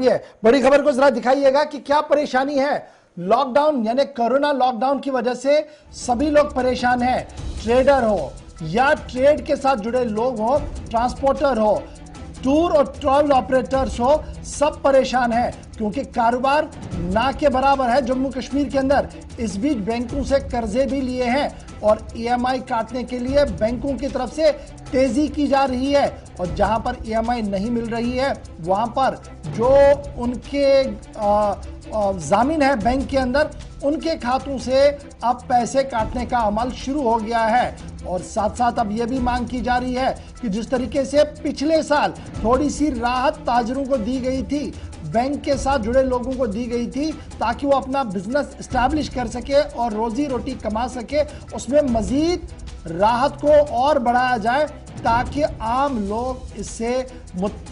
भी है। बड़ी खबर को जरा दिखाइएगा कि क्या परेशानी है। लॉकडाउन यानी कोरोना लॉकडाउन की वजह से सभी लोग परेशान हैं। ट्रेडर हो या ट्रेड के साथ जुड़े लोग हो, ट्रांसपोर्टर हो, टूर और ट्रैवल ऑपरेटर्स हो, सब परेशान हैं क्योंकि कारोबार ना के बराबर है जम्मू कश्मीर के अंदर। इस बीच बैंकों से कर्जे भी लिए हैं और ईएमआई काटने के लिए बैंकों की तरफ से तेजी की जा रही है। और जहां पर ईएमआई नहीं मिल रही है वहां पर जो उनके जामीन है बैंक के अंदर, उनके खातों से अब पैसे काटने का अमल शुरू हो गया है। और साथ साथ अब यह भी मांग की जा रही है कि जिस तरीके से पिछले साल थोड़ी सी राहत ताजरों को दी गई थी, बैंक के साथ जुड़े लोगों को दी गई थी ताकि वो अपना बिजनेस एस्टैब्लिश कर सके और रोजी रोटी कमा सके, उसमें मजीद राहत को और बढ़ाया जाए ताकि आम लोग इससे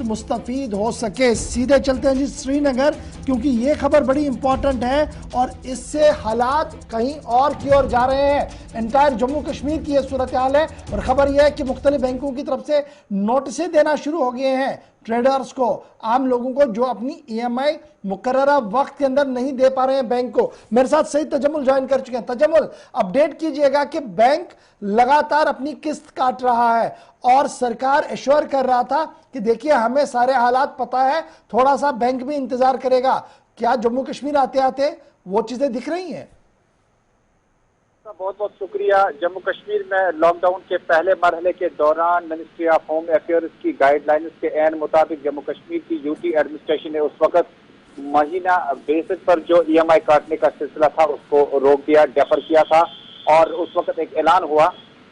मुस्तफीद हो सके। सीधे चलते हैं जी श्रीनगर, क्योंकि ये खबर बड़ी इंपॉर्टेंट है और इससे हालात कहीं और की ओर जा रहे हैं। एंटायर जम्मू कश्मीर की यह सूरत हाल है और खबर यह है कि मुख्तलिफ बैंकों की तरफ से नोटिसें देना शुरू हो गए हैं ट्रेडर्स को, आम लोगों को जो अपनी ईएमआई मुकर्ररा वक्त के अंदर नहीं दे पा रहे हैं बैंक को। मेरे साथ सईद तजम्मुल ज्वाइन कर चुके हैं। तजम्मुल, अपडेट कीजिएगा कि बैंक लगातार अपनी किस्त काट रहा है और सरकार एश्योर कर रहा था कि देखिए हमें सारे हालात पता है, थोड़ा सा बैंक भी इंतजार करेगा। क्या जम्मू कश्मीर आते आते वो चीजें दिख रही हैं? बहुत बहुत शुक्रिया। जम्मू कश्मीर में लॉकडाउन के पहले मरहले के दौरान मिनिस्ट्री ऑफ होम अफेयर्स की गाइडलाइंस के एन मुताबिक जम्मू कश्मीर की यूटी एडमिनिस्ट्रेशन ने उस वक्त महीना बेसिस पर जो ईएमआई काटने का सिलसिला था उसको रोक दिया, डेफर किया था। और उस वक्त एक ऐलान हुआ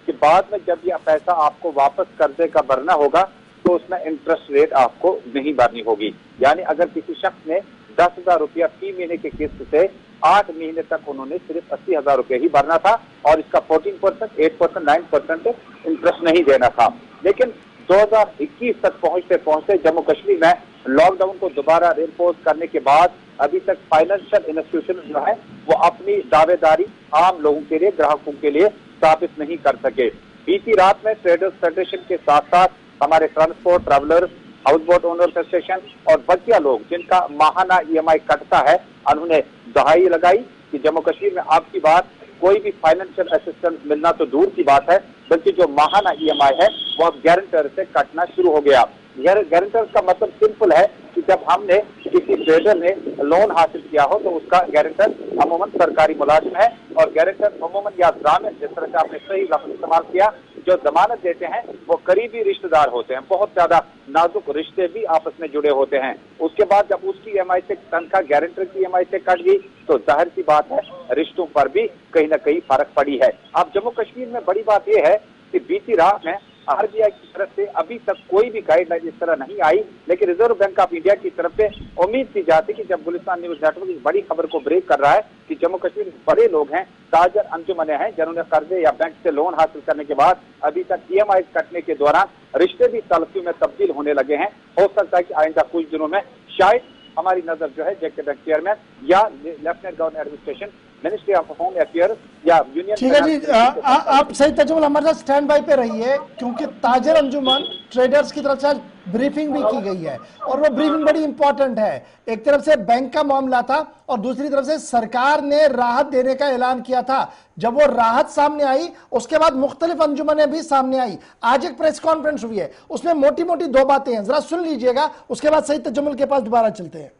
कि बाद में जब यह पैसा आपको वापस कर्जे का भरना होगा तो उसमें इंटरेस्ट रेट आपको नहीं भरनी होगी। यानी अगर किसी शख्स ने 10,000 रुपया फी महीने की किस्त से 8 महीने तक उन्होंने सिर्फ 80,000 रुपया ही भरना था और इसका 14%, 8%, 9% इंटरेस्ट नहीं देना था। लेकिन 2021 तक पहुंचते पहुंचते जम्मू कश्मीर में लॉकडाउन को दोबारा रिइंफोर्स करने के बाद अभी तक फाइनेंशियल इंस्टीट्यूशन जो है वो अपनी दावेदारी आम लोगों के लिए, ग्राहकों के लिए साबित नहीं कर सके। बीती रात में ट्रेडर्स फेडरेशन के साथ साथ हमारे transport, travellers, house boat owners association और बकिया लोग जिनका माहाना ईएमआई कटता है, उन्होंने दहाई लगाई कि जम्मू कश्मीर में अब की बात कोई भी फाइनेंशियल असिस्टेंस मिलना तो दूर की बात है, बल्कि जो माहाना ईएमआई है वो अब गारंटर से कटना शुरू हो गया। गारंटर का मतलब सिंपल है कि जब हमने किसी ट्रेडर ने लोन हासिल किया हो तो उसका गारंटर अमूमन सरकारी मुलाजिम है और गारंटर अमूमन या जामिन, जिस तरह से आपने सही लफ्ज़ इस्तेमाल किया, जो जमानत देते हैं वो करीबी रिश्तेदार होते हैं, बहुत ज्यादा नाजुक रिश्ते भी आपस में जुड़े होते हैं। उसके बाद जब उसकी ईएमआई से तनख्वाह गारंटर की ईएमआई से कट गई तो जाहिर सी बात है रिश्तों पर भी कहीं ना कहीं फर्क पड़ी है। अब जम्मू कश्मीर में बड़ी बात यह है कि बीती रात में आरबीआई की तरफ से अभी तक कोई भी गाइडलाइन इस तरह नहीं आई, लेकिन रिजर्व बैंक ऑफ इंडिया की तरफ से उम्मीद की जाती कि जब गुलिस्तान न्यूज नेटवर्क इस बड़ी खबर को ब्रेक कर रहा है कि जम्मू कश्मीर में बड़े लोग हैं, ताजर अंजुमने हैं जिन्होंने कर्जे या बैंक से लोन हासिल करने के बाद अभी तक ईएमआई कटने के दौरान रिश्ते भी तलफी में तब्दील होने लगे हैं। हो सकता है कि आइंदा कुछ दिनों में शायद हमारी नजर जो है जेके बैंक चेयरमैन या lieutenant governor administration, ministry of home affairs या यूनियन। ठीक है जी, आप सही तजुल हमारे साथ स्टैंड बाई पे रहिए क्योंकि ताजर अंजुमन ट्रेडर्स की तरफ से आज ब्रीफिंग भी की गई है और वो ब्रीफिंग बड़ी इंपॉर्टेंट है। एक तरफ से बैंक का मामला था और दूसरी तरफ से सरकार ने राहत देने का ऐलान किया था। जब वो राहत सामने आई उसके बाद मुख्तलिफ अंजुमनें भी सामने आई। आज एक प्रेस कॉन्फ्रेंस हुई है, उसमें मोटी मोटी दो बातें हैं, जरा सुन लीजिएगा, उसके बाद सईद तजम्मुल के पास दोबारा चलते हैं।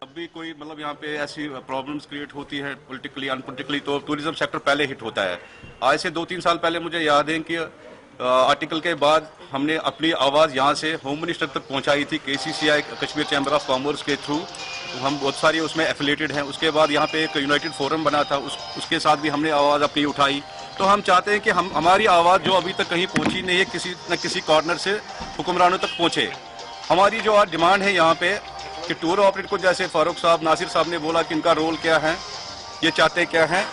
जब भी कोई मतलब यहाँ पे ऐसी प्रॉब्लम्स क्रिएट होती है पॉलिटिकली अनपॉलिटिकली तो टूरिज्म सेक्टर पहले हिट होता है। आज से 2-3 साल पहले मुझे याद है कि आर्टिकल के बाद हमने अपनी आवाज़ यहाँ से होम मिनिस्टर तक पहुँचाई थी, केसीसीआई कश्मीर चैम्बर ऑफ कॉमर्स के थ्रू। हम बहुत सारी उसमें एफिलेटेड हैं। उसके बाद यहाँ पे एक यूनाइटेड फोरम बना था, उसके साथ भी हमने आवाज़ अपनी उठाई। तो हम चाहते हैं कि हमारी आवाज़ जो अभी तक कहीं पहुँची नहीं है, किसी न किसी कॉर्नर से हुक्मरानों तक पहुँचे। हमारी जो आज डिमांड है यहाँ पे कि टूर ऑपरेटर को, जैसे फारूक साहब, नासिर साहब ने बोला कि इनका रोल क्या है, ये चाहते क्या है,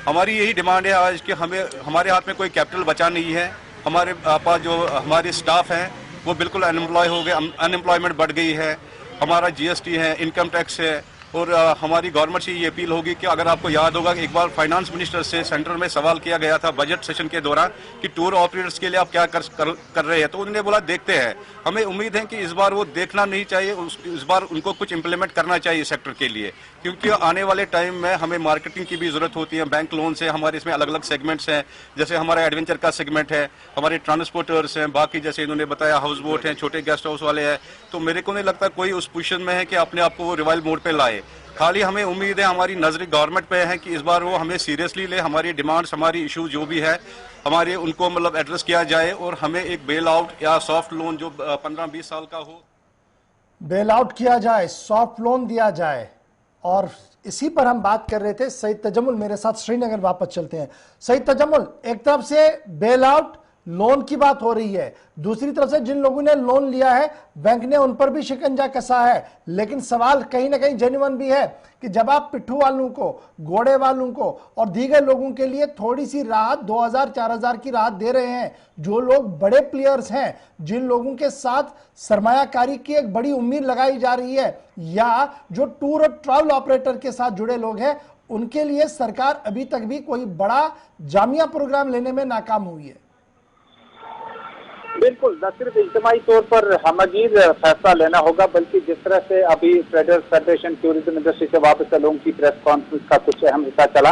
हमारी यही डिमांड है आज कि हमारे हाथ में कोई कैपिटल बचा नहीं है। हमारे पास जो हमारे स्टाफ हैं वो बिल्कुल अनएम्प्लॉय हो गए, अनएम्प्लॉयमेंट बढ़ गई है, हमारा जीएसटी है, इनकम टैक्स है, और हमारी गवर्नमेंट से ये अपील होगी कि अगर आपको याद होगा कि एक बार फाइनेंस मिनिस्टर से सेंटर में सवाल किया गया था बजट सेशन के दौरान कि टूर ऑपरेटर्स के लिए आप क्या कर रहे हैं, तो उन्होंने बोला देखते हैं। हमें उम्मीद है कि इस बार वो देखना नहीं चाहिए, इस बार उनको कुछ इंप्लीमेंट करना चाहिए सेक्टर के लिए, क्योंकि आने वाले टाइम में हमें मार्केटिंग की भी जरूरत होती है। बैंक लोन से हमारे इसमें अलग अलग सेगमेंट्स हैं, जैसे हमारा एडवेंचर का सेगमेंट है, हमारे ट्रांसपोर्टर्स हैं, बाकी जैसे इन्होंने बताया हाउस बोट हैं, छोटे गेस्ट हाउस वाले हैं। तो मेरे को नहीं लगता कोई उस पोजीशन में है कि अपने आप को वो रिवाइवल मोड पे लाए। खाली हमें उम्मीद है, हमारी नजर गवर्नमेंट पे है कि इस बार वो हमें सीरियसली ले, हमारी डिमांड्स, हमारी इशू जो भी है हमारे उनको मतलब एड्रेस किया जाए और हमें एक बेल आउट या सॉफ्ट लोन जो 15-20 साल का हो, बेल आउट किया जाए, सॉफ्ट लोन दिया जाए। और इसी पर हम बात कर रहे थे। सईद तजम्मुल मेरे साथ श्रीनगर वापस चलते हैं। सईद तजम्मुल, एक तरफ से बेल आउट लोन की बात हो रही है, दूसरी तरफ से जिन लोगों ने लोन लिया है बैंक ने उन पर भी शिकंजा कसा है, लेकिन सवाल कहीं ना कहीं जेन्युइन भी है कि जब आप पिट्ठू वालों को, घोड़े वालों को और दीगर लोगों के लिए थोड़ी सी राहत 2000-4000 की राहत दे रहे हैं, जो लोग बड़े प्लेयर्स हैं, जिन लोगों के साथ सरमायाकारी की एक बड़ी उम्मीद लगाई जा रही है, या जो टूर और ट्रैवल ऑपरेटर के साथ जुड़े लोग हैं, उनके लिए सरकार अभी तक भी कोई बड़ा जामिया प्रोग्राम लेने में नाकाम हुई है। बिल्कुल, न सिर्फ इज्तिमाई तौर पर हमगीर फैसला लेना होगा, बल्कि जिस तरह से अभी ट्रेडर्स फेडरेशन टूरिज्म इंडस्ट्री से वापस लोगों की प्रेस कॉन्फ्रेंस का कुछ अहम हिस्सा चला।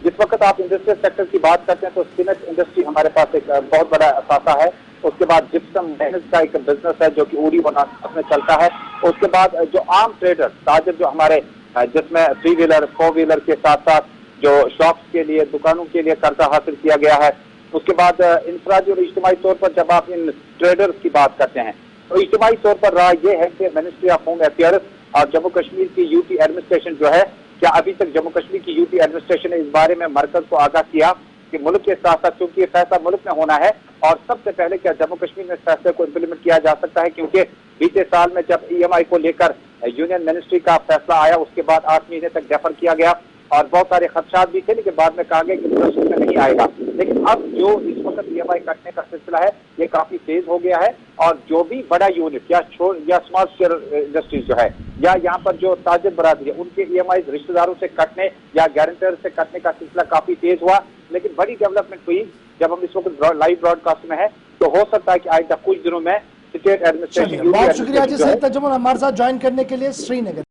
जिस वक्त आप इंडस्ट्रियल सेक्टर की बात करते हैं तो सीमेंट इंडस्ट्री हमारे पास एक बहुत बड़ा असासा है। उसके बाद जिप्सम मेहनत का एक बिजनेस है जो कि उड़ी बनारस में चलता है। उसके बाद जो आम ट्रेडर ताजर जो हमारे जिसमें 3 व्हीलर 4 व्हीलर के साथ साथ जो शॉप्स के लिए, दुकानों के लिए कर्जा हासिल किया गया है। उसके बाद इंफरादी और इज्तिमाई तौर पर जब आप इन ट्रेडर्स की बात करते हैं तो इज्तिमाई तौर पर राय ये है कि मिनिस्ट्री ऑफ होम अफेयर्स और जम्मू कश्मीर की यूटी एडमिनिस्ट्रेशन जो है, क्या अभी तक जम्मू कश्मीर की यूटी एडमिनिस्ट्रेशन ने इस बारे में मरकज को आगाह किया कि मुल्क के साथ साथ, क्योंकि ये फैसला मुल्क में होना है और सबसे पहले क्या जम्मू कश्मीर में इस फैसले को इम्प्लीमेंट किया जा सकता है, क्योंकि बीते साल में जब EMI को लेकर यूनियन मिनिस्ट्री का फैसला आया उसके बाद 8 महीने तक डेफर किया गया और बहुत सारे खदशात भी थे, लेकिन बाद में कहा गया कि प्रश्न में नहीं आएगा। लेकिन अब जो इस वक्त EMI कटने का सिलसिला है ये काफी तेज हो गया है और जो भी बड़ा यूनिट या स्मॉल स्केल इंडस्ट्रीज जो है या यहाँ पर जो ताजिर बरादरी है उनके EMI रिश्तेदारों से कटने या गारंटर से कटने का सिलसिला काफी तेज हुआ। लेकिन बड़ी डेवलपमेंट हुई जब हम इस वक्त लाइव ब्रॉडकास्ट में है, तो हो सकता है कि आइंदा कुछ दिनों में स्टेट एडमिनिस्ट्रेशन। बहुत शुक्रिया जी सईद तजम्मुल हमारे साथ ज्वाइन करने के लिए श्रीनगर।